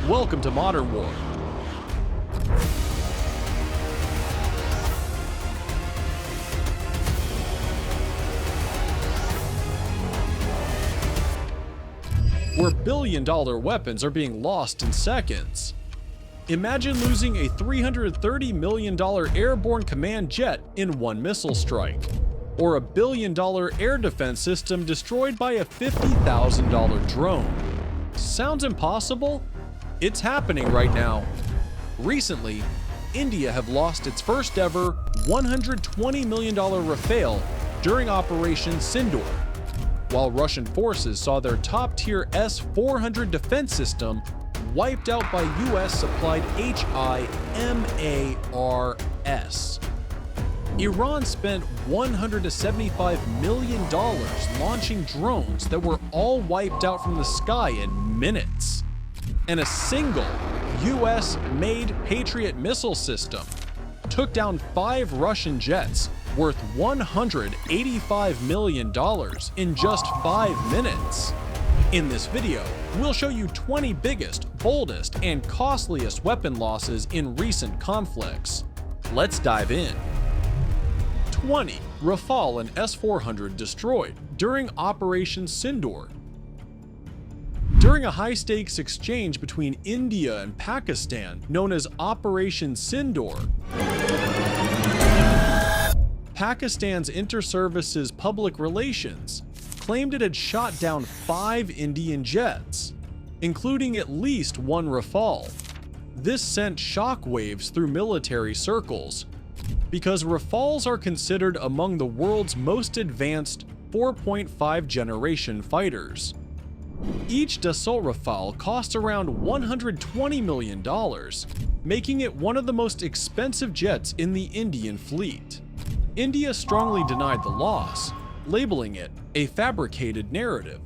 Welcome to Modern War. Where billion-dollar weapons are being lost in seconds. Imagine losing a $330 million airborne command jet in one missile strike, or a billion-dollar air defense system destroyed by a $50,000 drone. Sounds impossible? It's happening right now. Recently, India have lost its first ever $120 million Rafale during Operation Sindoor, while Russian forces saw their top-tier S400 defense system wiped out by US-supplied HIMARS. Iran spent $175 million launching drones that were all wiped out from the sky in minutes. And a single US-made Patriot missile system took down 5 Russian jets worth $185 million in just 5 minutes. In this video, we'll show you 20 biggest, boldest, and costliest weapon losses in recent conflicts. Let's dive in. 20 Rafale and S400 destroyed during Operation Sindoor. During a high-stakes exchange between India and Pakistan known as Operation Sindoor, Pakistan's Inter-Services Public Relations claimed it had shot down 5 Indian jets, including at least 1 Rafale. This sent shockwaves through military circles, because Rafales are considered among the world's most advanced 4.5 generation fighters. Each Dassault Rafale costs around $120 million, making it one of the most expensive jets in the Indian fleet. India strongly denied the loss, labeling it a fabricated narrative.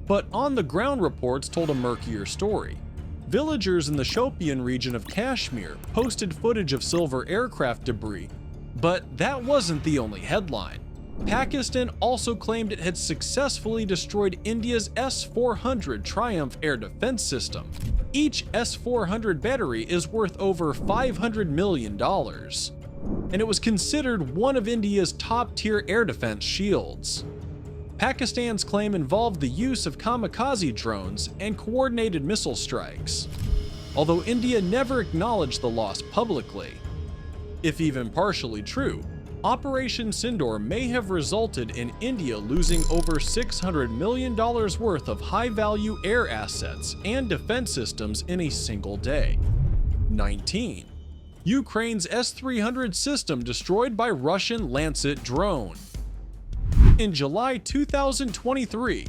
But on-the-ground reports told a murkier story. Villagers in the Shopian region of Kashmir posted footage of silver aircraft debris, but that wasn't the only headline. Pakistan also claimed it had successfully destroyed India's S400 Triumph air defense system. Each S400 battery is worth over $500 million, and it was considered one of India's top-tier air defense shields. Pakistan's claim involved the use of kamikaze drones and coordinated missile strikes, although India never acknowledged the loss publicly. If even partially true, Operation Sindoor may have resulted in India losing over $600 million worth of high-value air assets and defense systems in a single day. 19. Ukraine's S300 system destroyed by Russian Lancet drone. In July 2023,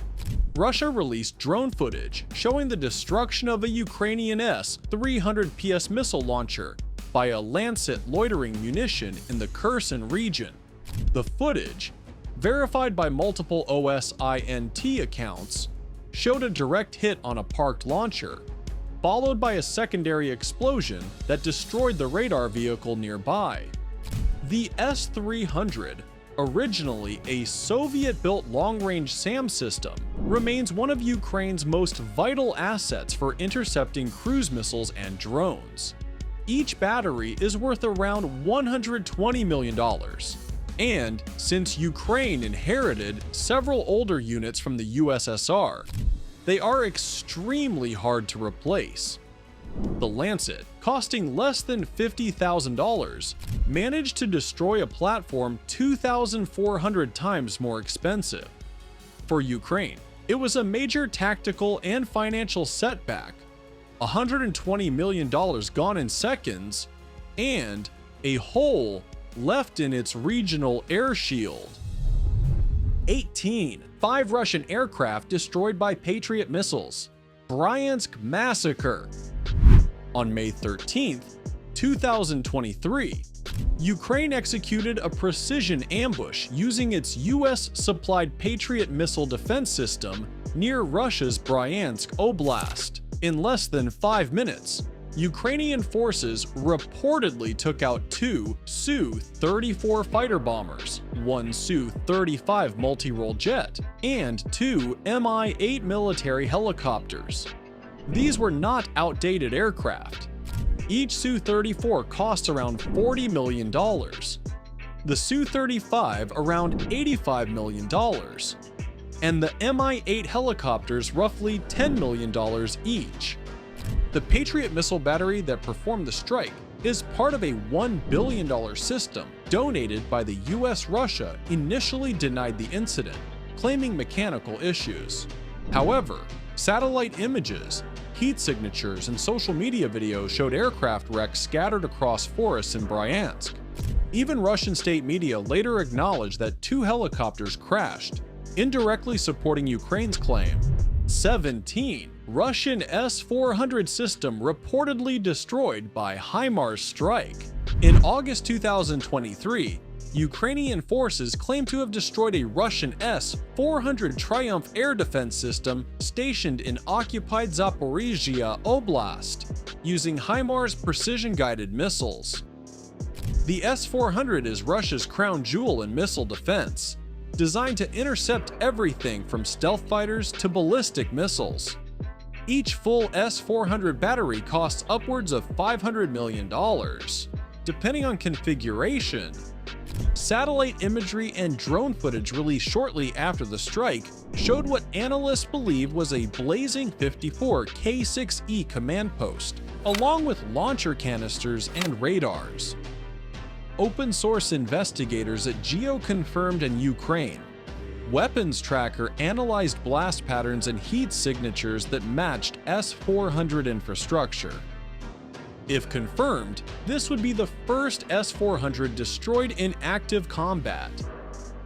Russia released drone footage showing the destruction of a Ukrainian S-300 PS missile launcher by a Lancet loitering munition in the Kherson region. The footage, verified by multiple OSINT accounts, showed a direct hit on a parked launcher, followed by a secondary explosion that destroyed the radar vehicle nearby. The S-300, originally a Soviet-built long-range SAM system, remains one of Ukraine's most vital assets for intercepting cruise missiles and drones. Each battery is worth around $120 million, and since Ukraine inherited several older units from the USSR, they are extremely hard to replace. The Lancet, costing less than $50,000, managed to destroy a platform 2,400 times more expensive. For Ukraine, it was a major tactical and financial setback, $120 million gone in seconds, and a hole left in its regional air shield. 18. 5 Russian aircraft destroyed by Patriot missiles. Bryansk massacre. On May 13, 2023, Ukraine executed a precision ambush using its US-supplied Patriot missile defense system near Russia's Bryansk Oblast. In less than 5 minutes, Ukrainian forces reportedly took out 2 Su-34 fighter bombers, 1 Su-35 multi-role jet, and 2 Mi-8 military helicopters. These were not outdated aircraft. Each Su-34 costs around $40 million. The Su-35 around $85 million. And the Mi-8 helicopters roughly $10 million each. The Patriot missile battery that performed the strike is part of a $1 billion system donated by the US. Russia initially denied the incident, claiming mechanical issues. However, satellite images, heat signatures, and social media videos showed aircraft wrecks scattered across forests in Bryansk. Even Russian state media later acknowledged that 2 helicopters crashed, indirectly supporting Ukraine's claim. 17. Russian S400 system reportedly destroyed by HIMAR strike. In August 2023, Ukrainian forces claim to have destroyed a Russian S-400 Triumph air defense system stationed in occupied Zaporizhia Oblast, using HIMAR's precision-guided missiles. The S-400 is Russia's crown jewel in missile defense, designed to intercept everything from stealth fighters to ballistic missiles. Each full S-400 battery costs upwards of $500 million, depending on configuration. Satellite imagery and drone footage released shortly after the strike showed what analysts believe was a blazing 54 K6E command post, along with launcher canisters and radars. Open-source investigators at GeoConfirmed in Ukraine. Weapons Tracker analyzed blast patterns and heat signatures that matched S-400 infrastructure. If confirmed, this would be the first S-400 destroyed in active combat.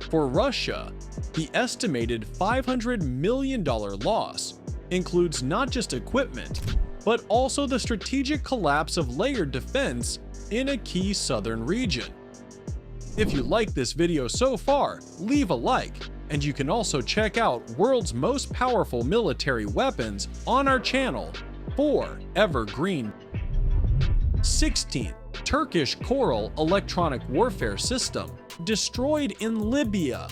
For Russia, the estimated $500 million loss includes not just equipment, but also the strategic collapse of layered defense in a key southern region. If you like this video so far, leave a like, and you can also check out world's most powerful military weapons on our channel for Evergreen. 16th, Turkish Coral electronic warfare system destroyed in Libya.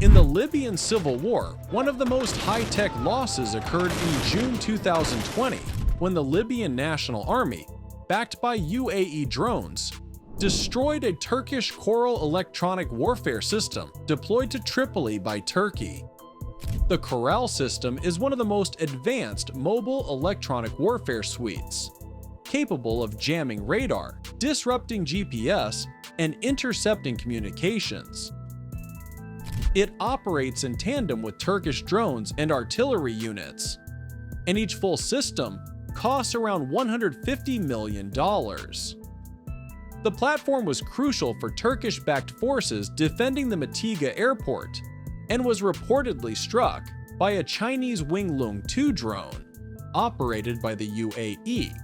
In the Libyan civil war, one of the most high-tech losses occurred in June 2020 when the Libyan National Army, backed by UAE drones, destroyed a Turkish Coral electronic warfare system deployed to Tripoli by Turkey. The Coral system is one of the most advanced mobile electronic warfare suites, capable of jamming radar, disrupting GPS, and intercepting communications. It operates in tandem with Turkish drones and artillery units, and each full system costs around $150 million. The platform was crucial for Turkish-backed forces defending the Matiga airport, and was reportedly struck by a Chinese Winglong 2 drone, operated by the UAE.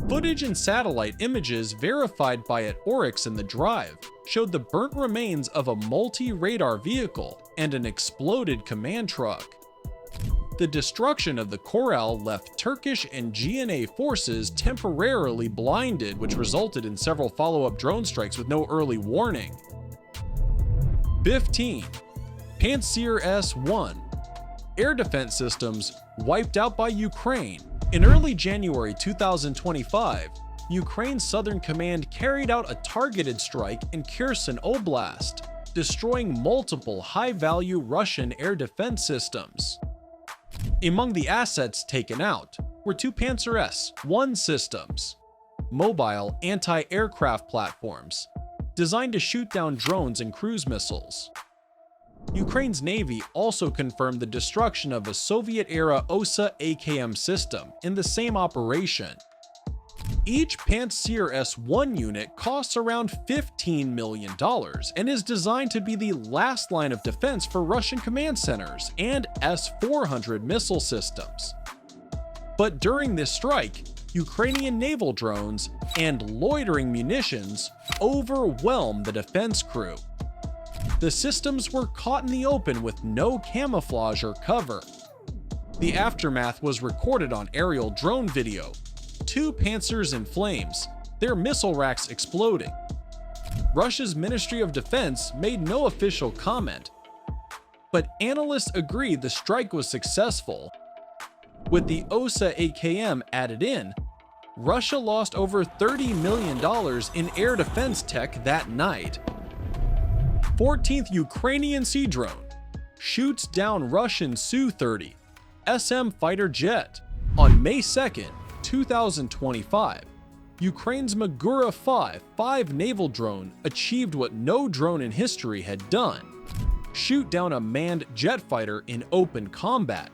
Footage and satellite images verified by at Oryx in the drive showed the burnt remains of a multi-radar vehicle and an exploded command truck. The destruction of the Coral left Turkish and GNA forces temporarily blinded, which resulted in several follow-up drone strikes with no early warning. 15. Pancer S1. Air defense systems wiped out by Ukraine. In early January 2025, Ukraine's Southern Command carried out a targeted strike in Kherson Oblast, destroying multiple high-value Russian air defense systems. Among the assets taken out were 2 Pancer S1 systems, mobile anti-aircraft platforms, designed to shoot down drones and cruise missiles. Ukraine's Navy also confirmed the destruction of a Soviet-era OSA AKM system in the same operation. Each Pancer S1 unit costs around $15 million and is designed to be the last line of defense for Russian command centers and S-400 missile systems. But during this strike, Ukrainian naval drones and loitering munitions overwhelmed the defense crew. The systems were caught in the open with no camouflage or cover. The aftermath was recorded on aerial drone video. 2 Panzers in flames, their missile racks exploding. Russia's Ministry of Defense made no official comment, but analysts agreed the strike was successful. With the OSA AKM added in, Russia lost over $30 million in air defense tech that night. 14th Ukrainian Sea Drone shoots down Russian SU30 SM fighter jet. On May 2nd, 2025, Ukraine's Magura 5 naval drone achieved what no drone in history had done: shoot down a manned jet fighter in open combat.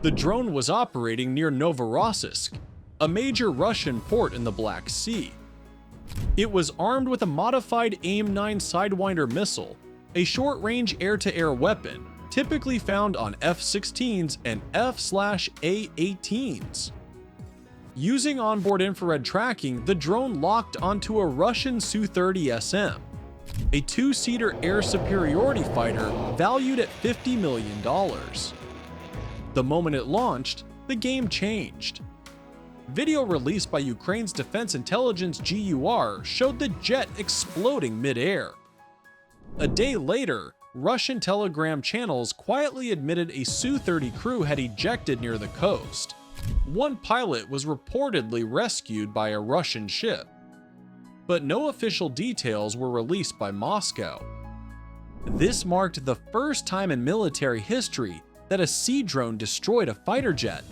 The drone was operating near Novorossiysk, a major Russian port in the Black Sea. It was armed with a modified AIM-9 Sidewinder missile, a short-range air-to-air weapon typically found on F-16s and F/A-18s. Using onboard infrared tracking, the drone locked onto a Russian SU30 SM, a two-seater air superiority fighter valued at $50 million. The moment it launched, the game changed. Video released by Ukraine's Defense Intelligence GUR showed the jet exploding mid-air. A day later, Russian Telegram channels quietly admitted a Su-30 crew had ejected near the coast. One pilot was reportedly rescued by a Russian ship, but no official details were released by Moscow. This marked the first time in military history that a sea drone destroyed a fighter jet,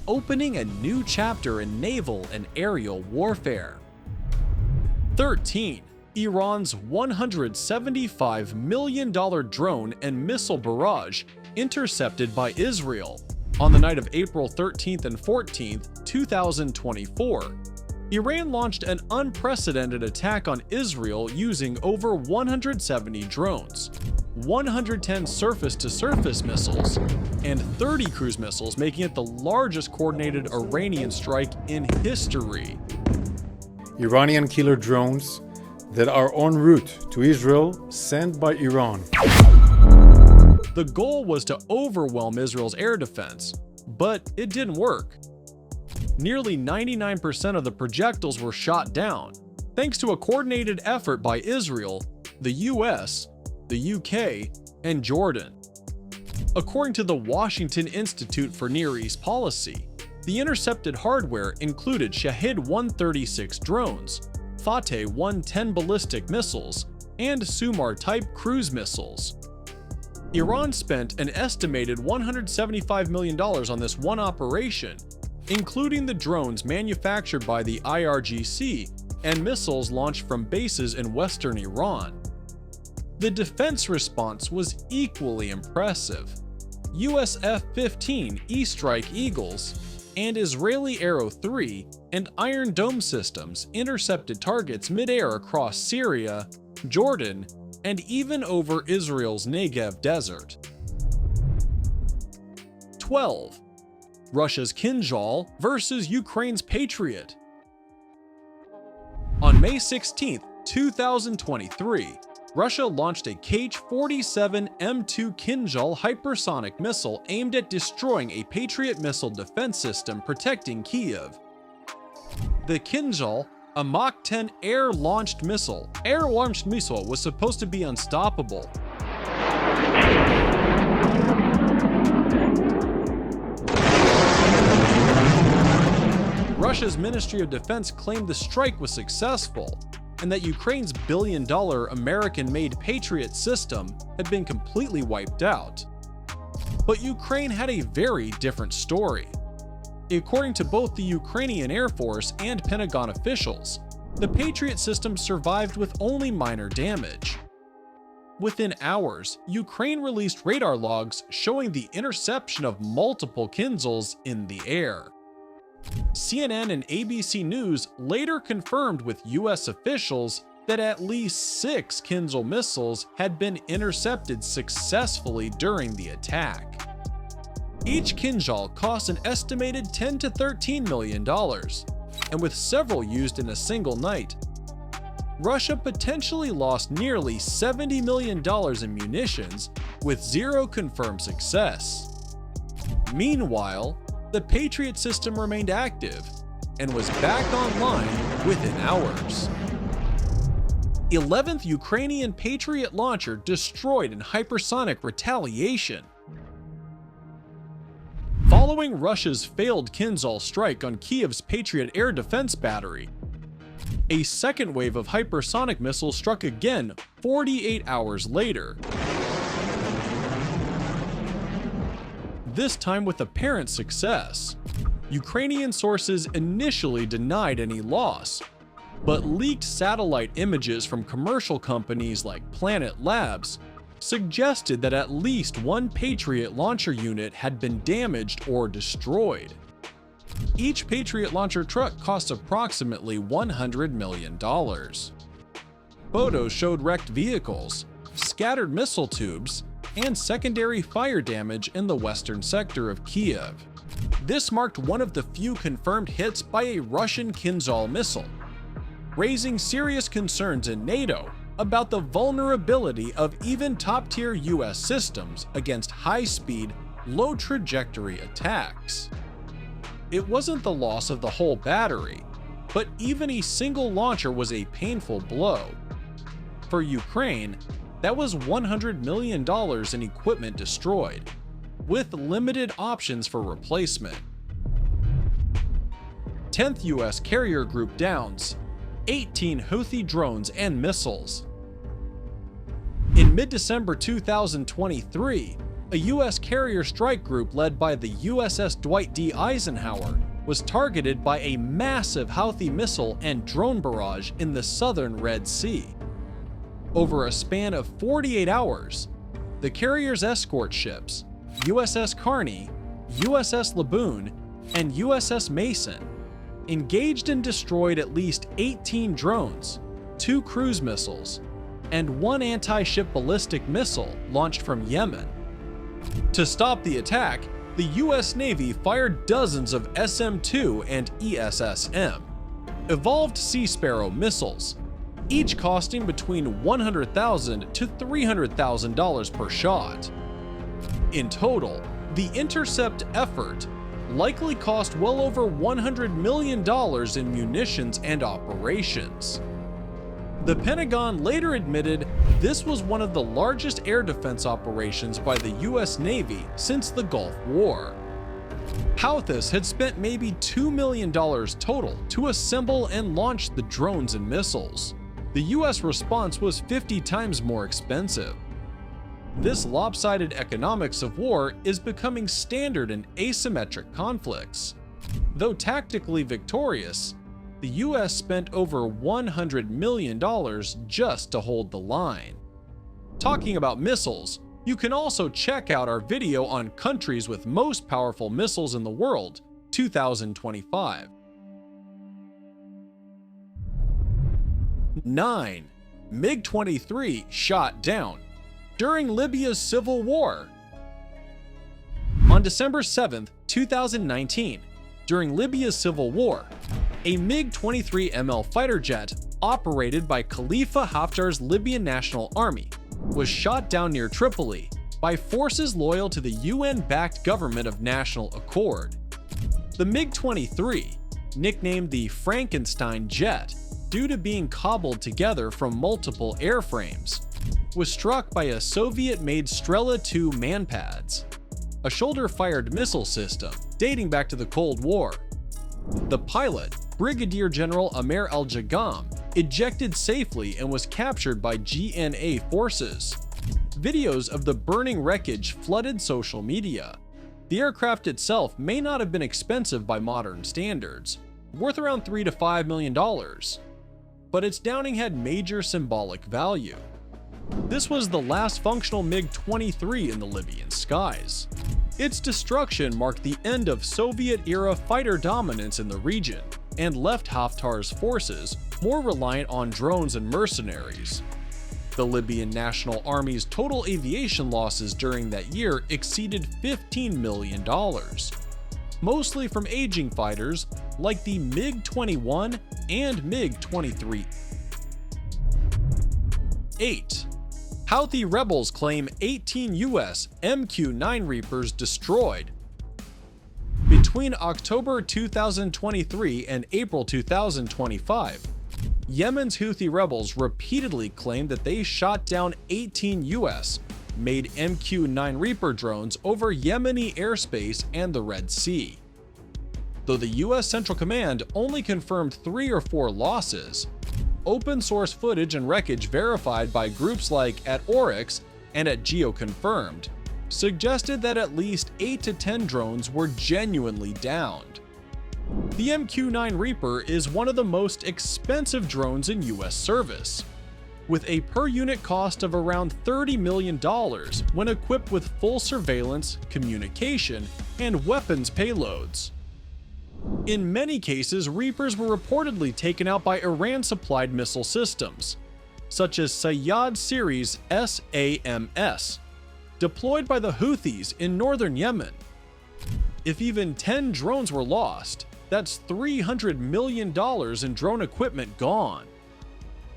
opening a new chapter in naval and aerial warfare. 13. Iran's $175 million drone and missile barrage intercepted by Israel. On the night of April 13th and 14th, 2024, Iran launched an unprecedented attack on Israel using over 170 drones, 110 surface-to-surface missiles, and 30 cruise missiles, making it the largest coordinated Iranian strike in history. Iranian killer drones that are en route to Israel sent by Iran. The goal was to overwhelm Israel's air defense, but it didn't work. Nearly 99% of the projectiles were shot down, thanks to a coordinated effort by Israel, the US, the UK, and Jordan. According to the Washington Institute for Near East Policy, the intercepted hardware included Shahed-136 drones, Fateh-110 ballistic missiles, and SAMP-T cruise missiles. Iran spent an estimated $175 million on this one operation, including the drones manufactured by the IRGC and missiles launched from bases in western Iran. The defense response was equally impressive. US F-15 E-Strike Eagles and Israeli Arrow 3 and Iron Dome systems intercepted targets mid-air across Syria, Jordan, and even over Israel's Negev desert. 12. Russia's Kinsel versus Ukraine's Patriot. On May 16, 2023, Russia launched a Kh-47 M2 Kinsel hypersonic missile aimed at destroying a Patriot missile defense system protecting Kyiv. The Kinsel, a Mach 10 air-launched missile, was supposed to be unstoppable. Russia's Ministry of Defense claimed the strike was successful, and that Ukraine's billion-dollar American-made Patriot system had been completely wiped out. But Ukraine had a very different story. According to both the Ukrainian Air Force and Pentagon officials, the Patriot system survived with only minor damage. Within hours, Ukraine released radar logs showing the interception of multiple Kinsels in the air. CNN and ABC News later confirmed with US officials that at least 6 Kinsel missiles had been intercepted successfully during the attack. Each Kinsel cost an estimated $10 to $13 million, and with several used in a single night, Russia potentially lost nearly $70 million in munitions with 0 confirmed success. Meanwhile, the Patriot system remained active and was back online within hours. 11th Ukrainian Patriot Launcher destroyed in hypersonic retaliation. Following Following Russia's failed Kinsel strike on Kiev's Patriot air defense battery, a second wave of hypersonic missiles struck again 48 hours later, this time with apparent success. Ukrainian sources initially denied any loss, but leaked satellite images from commercial companies like Planet Labs suggested that at least one Patriot launcher unit had been damaged or destroyed. Each Patriot launcher truck cost approximately $100 million. Photos showed wrecked vehicles, scattered missile tubes, and secondary fire damage in the western sector of Kiev. This marked one of the few confirmed hits by a Russian Kinsel missile, raising serious concerns in NATO about the vulnerability of even top-tier US systems against high-speed, low-trajectory attacks. It wasn't the loss of the whole battery, but even a single launcher was a painful blow. For Ukraine, that was $100 million in equipment destroyed, with limited options for replacement. 10th US carrier group downs, 18 Houthi drones and missiles. In mid-December 2023, a US carrier strike group led by the USS Dwight D. Eisenhower was targeted by a massive Houthi missile and drone barrage in the southern Red Sea. Over a span of 48 hours, the carrier's escort ships, USS Carney, USS Laboon, and USS Mason, engaged and destroyed at least 18 drones, 2 cruise missiles, and 1 anti-ship ballistic missile launched from Yemen. To stop the attack, the US Navy fired dozens of SM-2 and ESSM, evolved Sea Sparrow missiles, each costing between $100,000 to $300,000 per shot. In total, the intercept effort likely cost well over $100 million in munitions and operations. The Pentagon later admitted this was one of the largest air defense operations by the US Navy since the Gulf War. Houthis had spent maybe $2 million total to assemble and launch the drones and missiles. The US response was 50 times more expensive. This lopsided economics of war is becoming standard in asymmetric conflicts. Though tactically victorious, the US spent over $100 million just to hold the line. Talking about missiles, you can also check out our video on countries with most powerful missiles in the world, 2025. 9. MiG-23 shot down during Libya's civil war. On December 7, 2019, during Libya's civil war, a MiG-23 ML fighter jet operated by Khalifa Haftar's Libyan National Army was shot down near Tripoli by forces loyal to the UN-backed Government of National Accord. The MiG-23, nicknamed the Frankenstein jet due to being cobbled together from multiple airframes, was struck by a Soviet-made Strela 2 manpads, a shoulder-fired missile system dating back to the Cold War. The pilot, Brigadier General Amer al-Jagam, ejected safely and was captured by GNA forces. Videos of the burning wreckage flooded social media. The aircraft itself may not have been expensive by modern standards, worth around $3 to $5 million, but its downing had major symbolic value. This was the last functional MiG-23 in the Libyan skies. Its destruction marked the end of Soviet-era fighter dominance in the region and left Haftar's forces more reliant on drones and mercenaries. The Libyan National Army's total aviation losses during that year exceeded $15 million, mostly from aging fighters like the MiG-21 and MiG-23. 8. Houthi rebels claim 18 US MQ9 Reapers destroyed. Between October 2023 and April 2025, Yemen's Houthi rebels repeatedly claimed that they shot down 18 US made MQ-9 Reaper drones over Yemeni airspace and the Red Sea. Though the US Central Command only confirmed 3 or 4 losses, open source footage and wreckage verified by groups like at Oryx and at GeoConfirmed suggested that at least 8 to 10 drones were genuinely downed. The MQ-9 Reaper is one of the most expensive drones in US service, with a per-unit cost of around $30 million when equipped with full surveillance, communication, and weapons payloads. In many cases, Reapers were reportedly taken out by Iran-supplied missile systems, such as Sayyad series SAMS, deployed by the Houthis in northern Yemen. If even 10 drones were lost, that's $300 million in drone equipment gone.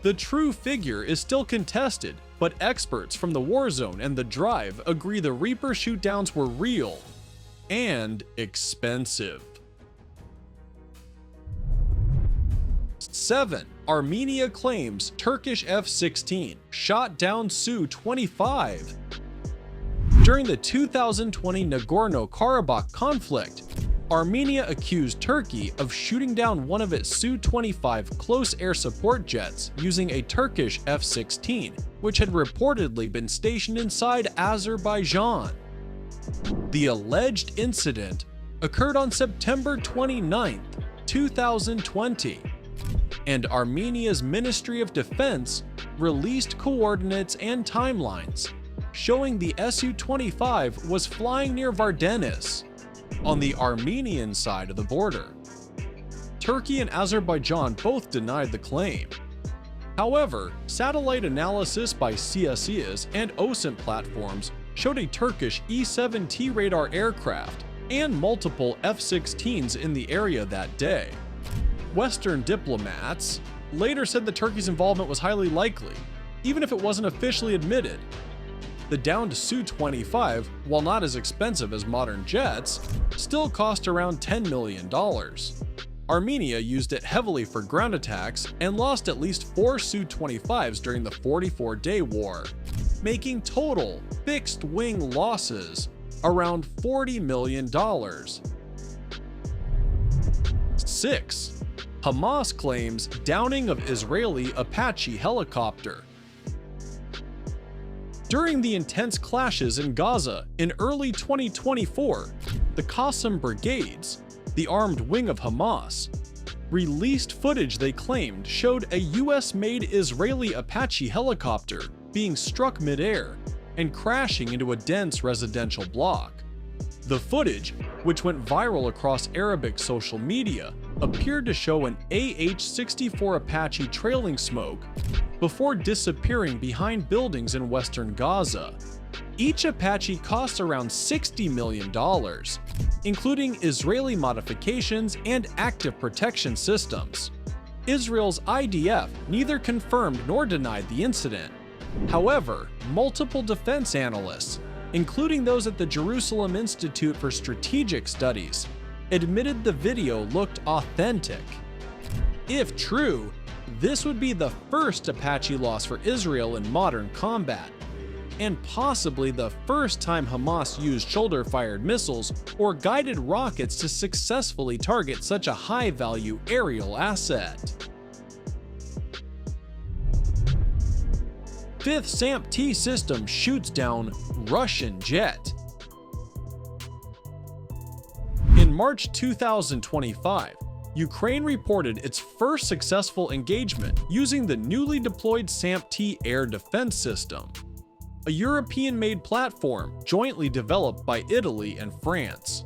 The true figure is still contested, but experts from the war zone and the Drive agree the Reaper shootdowns were real and expensive. 7. Armenia claims Turkish F16 shot down Su-25. During the 2020 Nagorno-Karabakh conflict, Armenia accused Turkey of shooting down one of its Su-25 close air support jets using a Turkish F16, which had reportedly been stationed inside Azerbaijan. The alleged incident occurred on September 29, 2020, and Armenia's Ministry of Defense released coordinates and timelines showing the Su-25 was flying near Vardenis, on the Armenian side of the border. Turkey and Azerbaijan both denied the claim. However, satellite analysis by CSIS and OSINT platforms showed a Turkish E-7T radar aircraft and multiple F-16s in the area that day. Western diplomats later said that Turkey's involvement was highly likely, even if it wasn't officially admitted. The downed Su-25, while not as expensive as modern jets, still cost around $10 million. Armenia used it heavily for ground attacks and lost at least 4 Su-25s during the 44-day war, making total fixed-wing losses around $40 million. 6. Hamas claims downing of Israeli Apache helicopter. During the intense clashes in Gaza in early 2024, the Qassam Brigades, the armed wing of Hamas, released footage they claimed showed a US-made Israeli Apache helicopter being struck mid-air and crashing into a dense residential block. The footage, which went viral across Arabic social media, appeared to show an AH-64 Apache trailing smoke before disappearing behind buildings in western Gaza. Each Apache costs around $60 million, including Israeli modifications and active protection systems. Israel's IDF neither confirmed nor denied the incident. However, multiple defense analysts, including those at the Jerusalem Institute for Strategic Studies, admitted the video looked authentic. If true, this would be the first Apache loss for Israel in modern combat, and possibly the first time Hamas used shoulder-fired missiles or guided rockets to successfully target such a high-value aerial asset. 5th SAMP T system shoots down Russian jet. In March 2025, Ukraine reported its first successful engagement using the newly deployed SAMP T air defense system, a European-made platform jointly developed by Italy and France.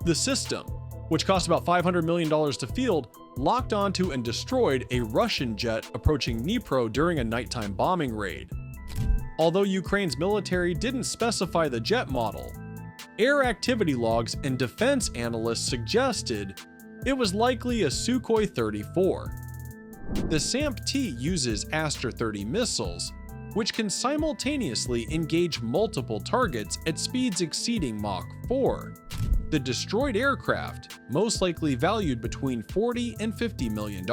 The system, which cost about $500 million to field, locked onto and destroyed a Russian jet approaching Dnipro during a nighttime bombing raid. Although Ukraine's military didn't specify the jet model, air activity logs and defense analysts suggested it was likely a Sukhoi 34. The SAMP T uses Aster 30 missiles, which can simultaneously engage multiple targets at speeds exceeding Mach 4. The destroyed aircraft, most likely valued between $40 and $50 million,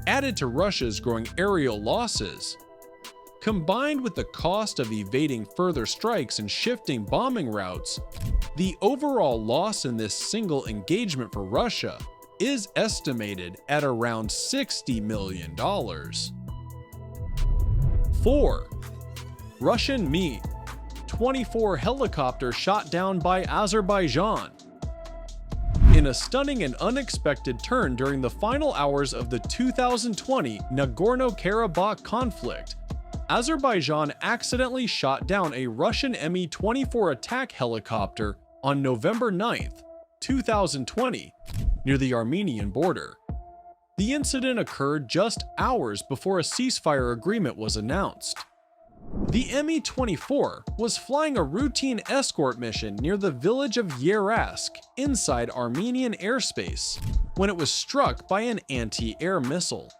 added to Russia's growing aerial losses. Combined with the cost of evading further strikes and shifting bombing routes, the overall loss in this single engagement for Russia is estimated at around $60 million. 4. Russian Mi-24 helicopter shot down by Azerbaijan. In a stunning and unexpected turn during the final hours of the 2020 Nagorno-Karabakh conflict, Azerbaijan accidentally shot down a Russian Mi-24 attack helicopter on November 9, 2020, near the Armenian border. The incident occurred just hours before a ceasefire agreement was announced. The Mi-24 was flying a routine escort mission near the village of Yerask inside Armenian airspace when it was struck by an anti-air missile.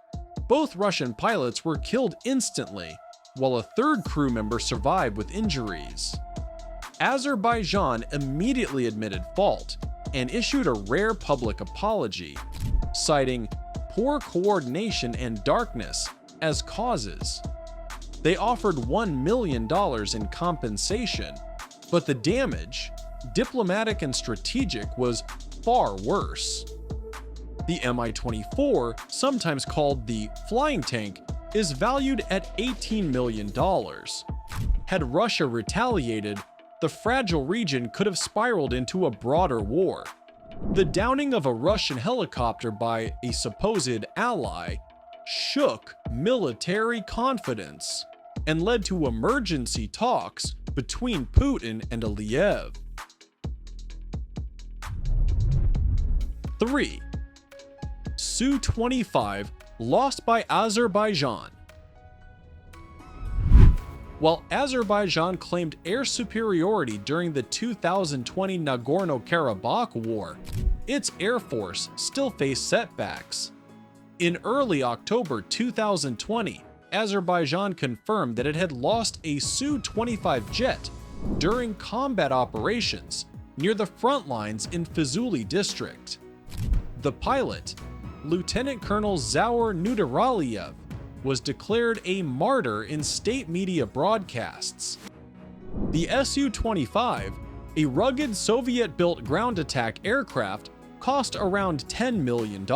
Both Russian pilots were killed instantly, while a third crew member survived with injuries. Azerbaijan immediately admitted fault and issued a rare public apology, citing poor coordination and darkness as causes. They offered $1 million in compensation, but the damage, diplomatic and strategic, was far worse. The Mi-24, sometimes called the flying tank, is valued at $18 million. Had Russia retaliated, the fragile region could have spiraled into a broader war. The downing of a Russian helicopter by a supposed ally shook military confidence and led to emergency talks between Putin and Aliyev. 3. Su-25 lost by Azerbaijan. While Azerbaijan claimed air superiority during the 2020 Nagorno-Karabakh war, its air force still faced setbacks. In early October 2020, Azerbaijan confirmed that it had lost a Su-25 jet during combat operations near the front lines in Fuzuli district. The pilot, Lieutenant Colonel Zaur Nudaraliyev, was declared a martyr in state media broadcasts. The Su-25, a rugged Soviet-built ground attack aircraft, cost around $10 million.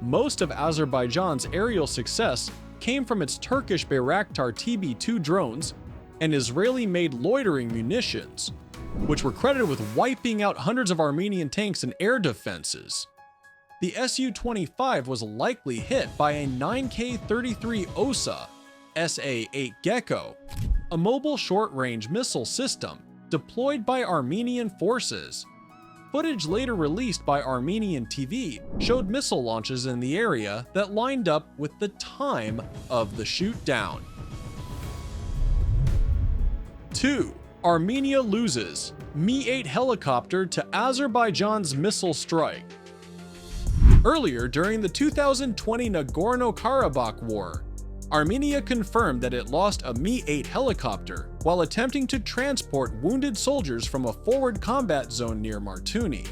Most of Azerbaijan's aerial success came from its Turkish Bayraktar TB2 drones and Israeli-made loitering munitions, which were credited with wiping out hundreds of Armenian tanks and air defenses. The Su-25 was likely hit by a 9K-33 OSA SA-8 Gecko, a mobile short-range missile system deployed by Armenian forces. Footage later released by Armenian TV showed missile launches in the area that lined up with the time of the shoot-down. 2. Armenia loses Mi-8 helicopter to Azerbaijan's missile strike. Earlier, during the 2020 Nagorno-Karabakh war, Armenia confirmed that it lost a Mi-8 helicopter while attempting to transport wounded soldiers from a forward combat zone near Martuni.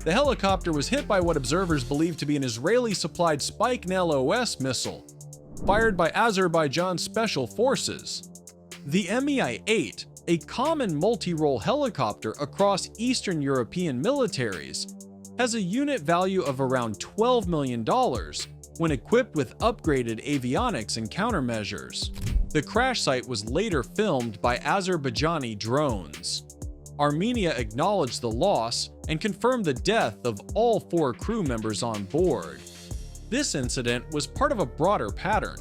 The helicopter was hit by what observers believed to be an Israeli-supplied Spike-Nel-OS missile, fired by Azerbaijan Special Forces. The Mi-8, a common multi-role helicopter across Eastern European militaries, has a unit value of around $12 million when equipped with upgraded avionics and countermeasures. The crash site was later filmed by Azerbaijani drones. Armenia acknowledged the loss and confirmed the death of all 4 crew members on board. This incident was part of a broader pattern.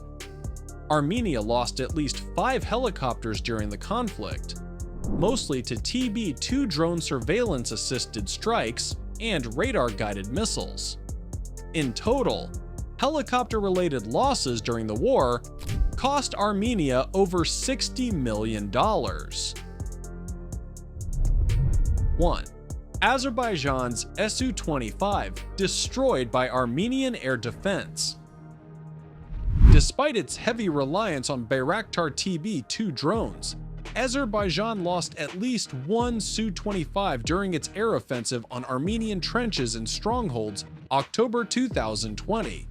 Armenia lost at least 5 helicopters during the conflict, mostly to TB2 drone surveillance-assisted strikes and radar-guided missiles. In total, helicopter-related losses during the war cost Armenia over $60 million. 1. Azerbaijan's Su-25 destroyed by Armenian air defense. Despite its heavy reliance on Bayraktar TB2 drones, Azerbaijan lost at least 1 Su-25 during its air offensive on Armenian trenches and strongholds October 2020.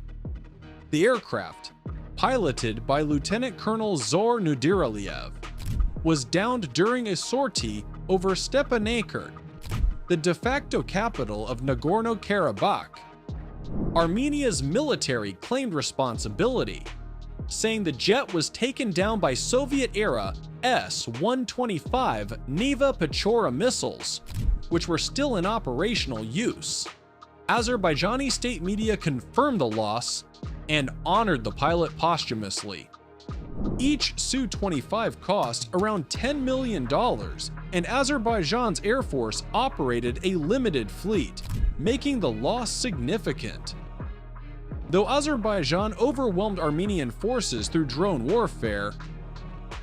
The aircraft, piloted by Lieutenant Colonel Zor Nudiraliyev, was downed during a sortie over Stepanakert, the de facto capital of Nagorno-Karabakh. Armenia's military claimed responsibility, saying the jet was taken down by Soviet-era S-125 Neva Pechora missiles, which were still in operational use. Azerbaijani state media confirmed the loss and honored the pilot posthumously. Each Su-25 cost around $10 million, and Azerbaijan's air force operated a limited fleet, making the loss significant. Though Azerbaijan overwhelmed Armenian forces through drone warfare,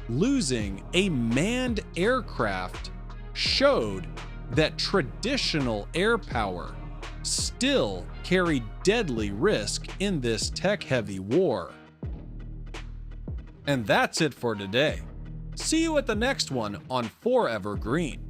losing a manned aircraft showed that traditional air power still carried deadly risk in this tech-heavy war. And that's it for today. See you at the next one on Forever Green.